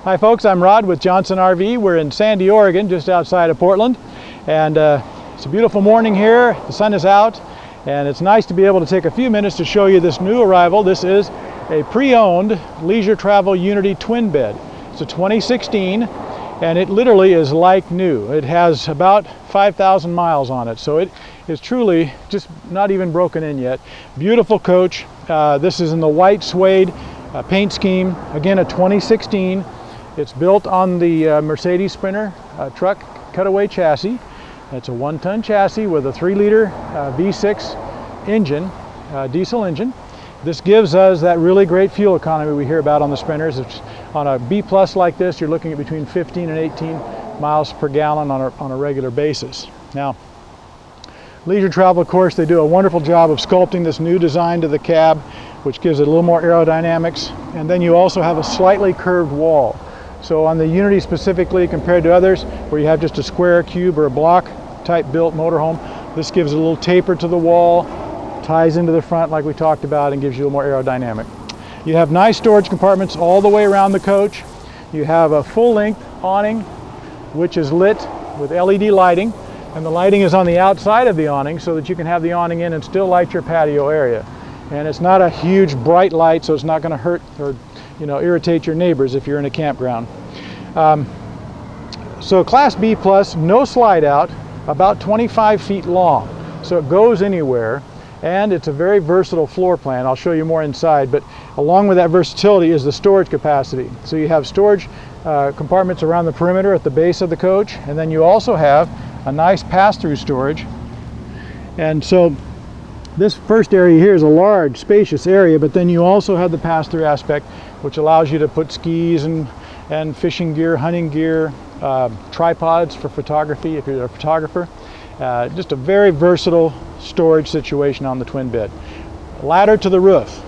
Hi folks, I'm Rod with Johnson RV. We're in Sandy, Oregon, just outside of Portland. And it's a beautiful morning here. The sun is out. And it's nice to be able to take a few minutes to show you this new arrival. This is a pre-owned Leasure Travel Unity twin bed. It's a 2016, and it literally is like new. It has about 5,000 miles on it, so it is truly just not even broken in yet. Beautiful coach. This is in the white suede paint scheme. Again, a 2016. It's built on the Mercedes Sprinter truck cutaway chassis. It's a 1-ton chassis with a 3-liter V6 engine, diesel engine. This gives us that really great fuel economy we hear about on the Sprinters. It's on a B+ like this, you're looking at between 15 and 18 miles per gallon on a regular basis. Now, Leasure Travel, of course, they do a wonderful job of sculpting this new design to the cab, which gives it a little more aerodynamics. And then you also have a slightly curved wall. So on the Unity specifically, compared to others, where you have just a square, cube, or a block type built motorhome, this gives a little taper to the wall, ties into the front like we talked about, and gives you a little more aerodynamic. You have nice storage compartments all the way around the coach. You have a full-length awning, which is lit with LED lighting, and the lighting is on the outside of the awning so that you can have the awning in and still light your patio area. And it's not a huge bright light, so it's not going to hurt or irritate your neighbors if you're in a campground. So Class B+, no slide out, about 25 feet long, so it goes anywhere, and it's a very versatile floor plan. I'll show you more inside, but along with that versatility is the storage capacity. So you have storage compartments around the perimeter at the base of the coach, and then you also have a nice pass-through storage. And so this first area here is a large, spacious area, but then you also have the pass-through aspect, which allows you to put skis and fishing gear, hunting gear, tripods for photography if you're a photographer. Just a very versatile storage situation on the twin bed. Ladder to the roof.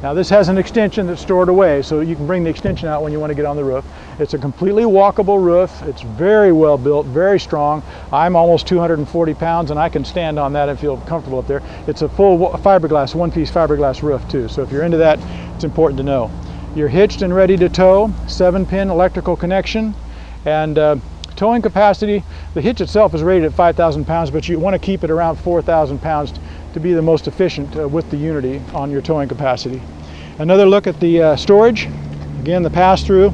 Now this has an extension that's stored away, so you can bring the extension out when you want to get on the roof. It's a completely walkable roof. It's very well built, very strong. I'm almost 240 pounds and I can stand on that and feel comfortable up there. It's a full fiberglass, one-piece fiberglass roof too, so if you're into that, it's important to know. You're hitched and ready to tow, 7-pin electrical connection, and towing capacity, the hitch itself is rated at 5,000 pounds, but you want to keep it around 4,000 pounds to be the most efficient with the Unity on your towing capacity. Another look at the storage. Again, the pass-through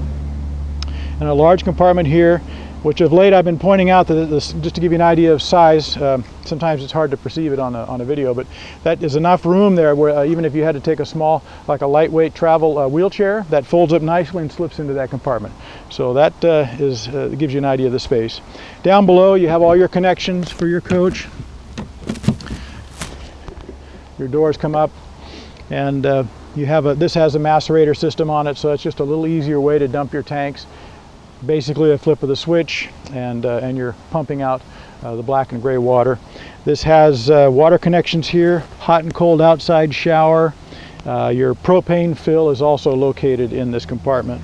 and a large compartment here, which of late I've been pointing out that this, just to give you an idea of size, sometimes it's hard to perceive it on a video, but that is enough room there where even if you had to take a small, like a lightweight travel wheelchair, that folds up nicely and slips into that compartment. So that gives you an idea of the space. Down below you have all your connections for your coach. Your doors come up, and you have this has a macerator system on it, so it's just a little easier way to dump your tanks. Basically a flip of the switch, and you're pumping out the black and gray water. This has water connections here, hot and cold outside shower. Your propane fill is also located in this compartment.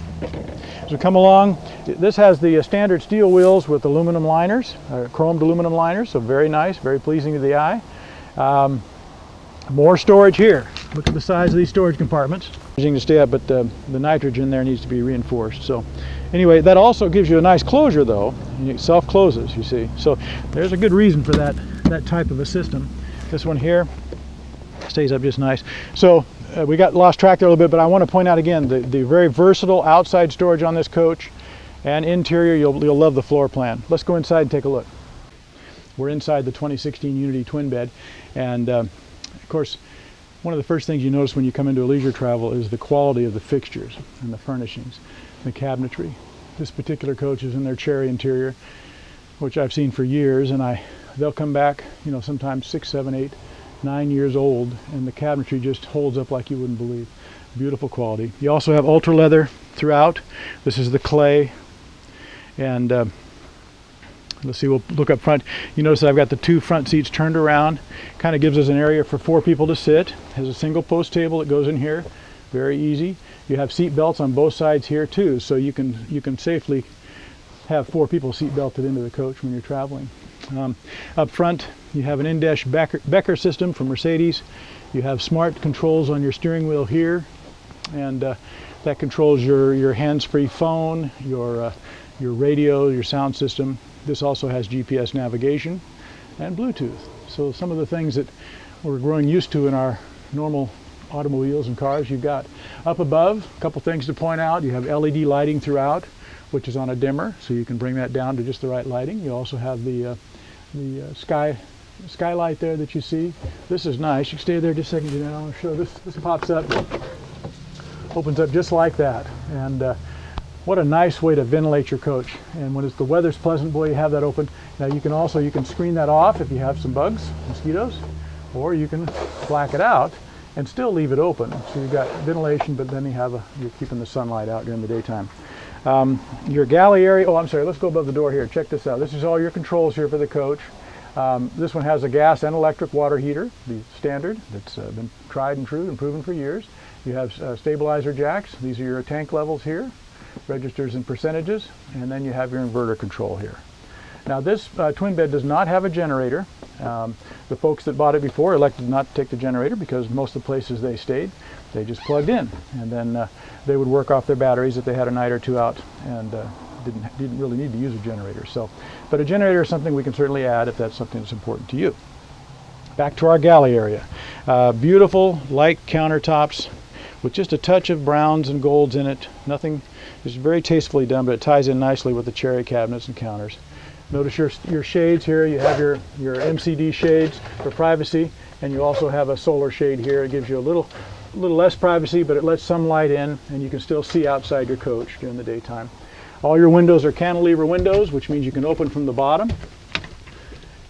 As we come along, this has the standard steel wheels with aluminum liners, chromed aluminum liners, so very nice, very pleasing to the eye. More storage here. Look at the size of these storage compartments. To stay up, but the nitrogen there needs to be reinforced. So anyway, that also gives you a nice closure though. It self-closes, you see. So there's a good reason for that type of a system. This one here stays up just nice. So we got lost track there a little bit, but I want to point out again the very versatile outside storage on this coach, and interior, you'll love the floor plan. Let's go inside and take a look. We're inside the 2016 Unity twin bed, and of course, one of the first things you notice when you come into a Leasure Travel is the quality of the fixtures and the furnishings, the cabinetry. This particular coach is in their cherry interior, which I've seen for years, and they'll come back, sometimes 6, 7, 8, 9 years old, and the cabinetry just holds up like you wouldn't believe. Beautiful quality. You also have ultra leather throughout. This is the clay, and let's see, we'll look up front. You notice that I've got the 2 front seats turned around. Kind of gives us an area for 4 people to sit. Has a single post table that goes in here. Very easy. You have seat belts on both sides here too, so you can safely have 4 people seat belted into the coach when you're traveling. Up front, you have an in-dash Becker system from Mercedes. You have smart controls on your steering wheel here, and That controls your hands-free phone, your radio, your sound system. This also has GPS navigation and Bluetooth. So some of the things that we're growing used to in our normal automobiles and cars, you've got. Up above, a couple things to point out. You have LED lighting throughout, which is on a dimmer, so you can bring that down to just the right lighting. You also have the Skylight there that you see. This is nice. You can stay there just a second, Jeanette. I want to show this. This pops up, opens up just like that. And what a nice way to ventilate your coach. And when the weather's pleasant, boy, you have that open. Now you can screen that off if you have some bugs, mosquitoes, or you can black it out and still leave it open. So you've got ventilation, but then you're keeping the sunlight out during the daytime. Your galley area, oh, I'm sorry, let's go above the door here. Check this out. This is all your controls here for the coach. This one has a gas and electric water heater, the standard, that's been tried and true and proven for years. You have stabilizer jacks. These are your tank levels here, registers and percentages, and then you have your inverter control here. Now this twin bed does not have a generator. The folks that bought it before elected not to take the generator because most of the places they stayed, they just plugged in, and then they would work off their batteries if they had a night or two out, and didn't really need to use a generator. So, but a generator is something we can certainly add if that's something that's important to you. Back to our galley area. Beautiful light countertops with just a touch of browns and golds in it. Nothing, it's very tastefully done, but it ties in nicely with the cherry cabinets and counters. Notice your shades here. You have your MCD shades for privacy, and you also have a solar shade here. It gives you a little less privacy, but it lets some light in, and you can still see outside your coach during the daytime. All your windows are cantilever windows, which means you can open from the bottom.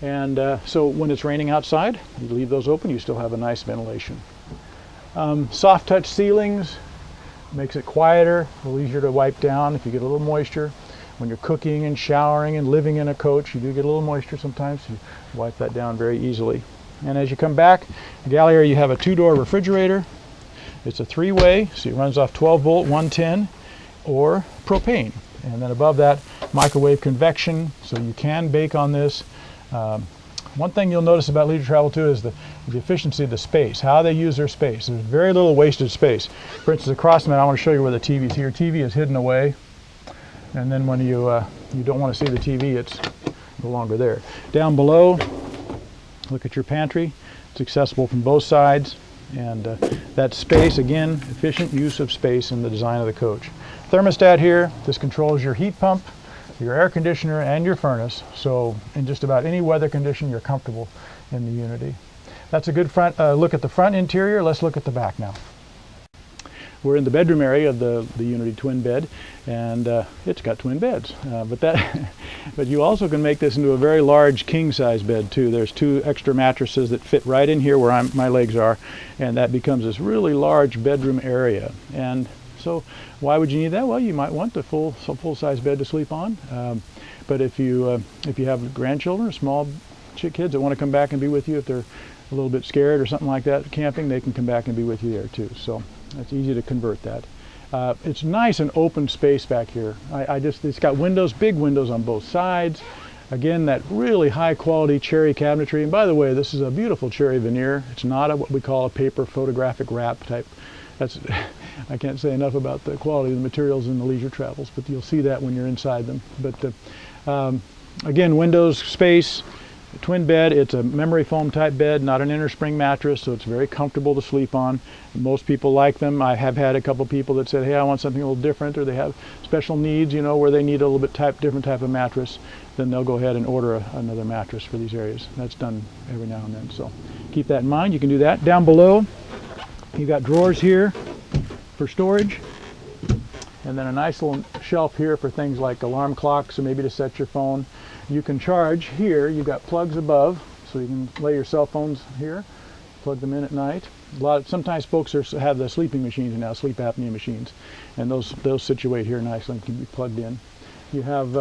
And so when it's raining outside, you leave those open, you still have a nice ventilation. Soft touch ceilings makes it quieter, a little easier to wipe down if you get a little moisture. When you're cooking and showering and living in a coach, you do get a little moisture sometimes. You wipe that down very easily. And as you come back, the galley area, you have a 2-door refrigerator. It's a 3-way, so it runs off 12-volt, 110, or propane. And then above that, microwave convection, so you can bake on this. One thing you'll notice about Leisure Travel too is the efficiency of the space, how they use their space. There's very little wasted space. For instance, across from that, I want to show you where the TV is. Your TV is hidden away, and then when you don't want to see the TV, it's no longer there. Down below, look at your pantry. It's accessible from both sides, and that space, again, efficient use of space in the design of the coach. Thermostat here. This controls your heat pump, your air conditioner, and your furnace. So in just about any weather condition, you're comfortable in the Unity. That's a good front look at the front interior. Let's look at the back now. We're in the bedroom area of the Unity twin bed, and it's got twin beds. But you also can make this into a very large king-size bed too. There's 2 extra mattresses that fit right in here where my legs are, and that becomes this really large bedroom area. And so why would you need that? Well, you might want the full-size bed to sleep on. But if you have grandchildren or small kids that want to come back and be with you, if they're a little bit scared or something like that camping, they can come back and be with you there too. So it's easy to convert that. It's nice and open space back here. It's got windows, big windows on both sides. Again, that really high quality cherry cabinetry. And by the way, this is a beautiful cherry veneer. It's not what we call a paper photographic wrap type. I can't say enough about the quality of the materials in the Leisure Travels, but you'll see that when you're inside them. But again, windows, space, twin bed. It's a memory foam type bed, not an inner spring mattress, so it's very comfortable to sleep on. Most people like them. I have had a couple people that said, hey, I want something a little different, or they have special needs, you know, where they need a little bit different type of mattress. Then they'll go ahead and order another mattress for these areas. That's done every now and then, so keep that in mind. You can do that. Down below, you've got drawers here for storage, and then a nice little shelf here for things like alarm clocks, or maybe to set your phone. You can charge here. You've got plugs above, so you can lay your cell phones here, plug them in at night. Sometimes folks have the sleeping machines now, sleep apnea machines, and those situate here nicely and can be plugged in. You have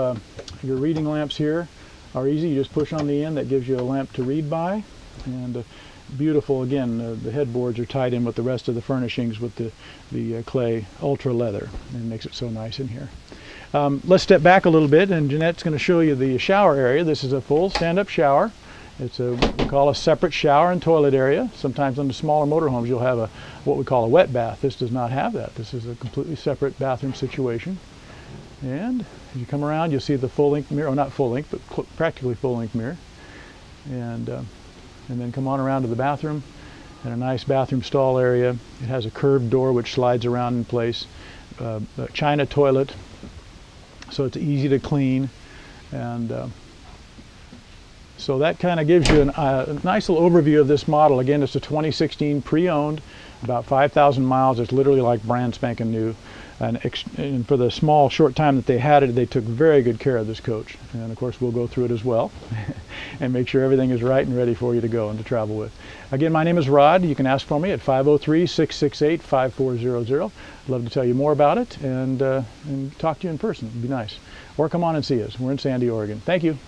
your reading lamps here are easy. You just push on the end. That gives you a lamp to read by, and beautiful. Again, the headboards are tied in with the rest of the furnishings with the clay ultra leather, and it makes it so nice in here. Let's step back a little bit, and Jeanette's going to show you the shower area. This is a full stand-up shower, It's what we call a separate shower and toilet area. Sometimes on the smaller motorhomes you'll have what we call a wet bath. This does not have that. This is a completely separate bathroom situation. And as you come around, you'll see the full-length mirror, or not full-length, but practically full-length mirror. And then come on around to the bathroom, and a nice bathroom stall area. It has a curved door which slides around in place. A china toilet, so it's easy to clean. And so that kind of gives you a nice little overview of this model. Again, it's a 2016 pre-owned, about 5,000 miles. It's literally like brand spanking new. And for the small, short time that they had it, they took very good care of this coach. And of course, we'll go through it as well and make sure everything is right and ready for you to go and to travel with. Again, my name is Rod. You can ask for me at 503-668-5400. I'd love to tell you more about it and talk to you in person. It'd be nice. Or come on and see us. We're in Sandy, Oregon. Thank you.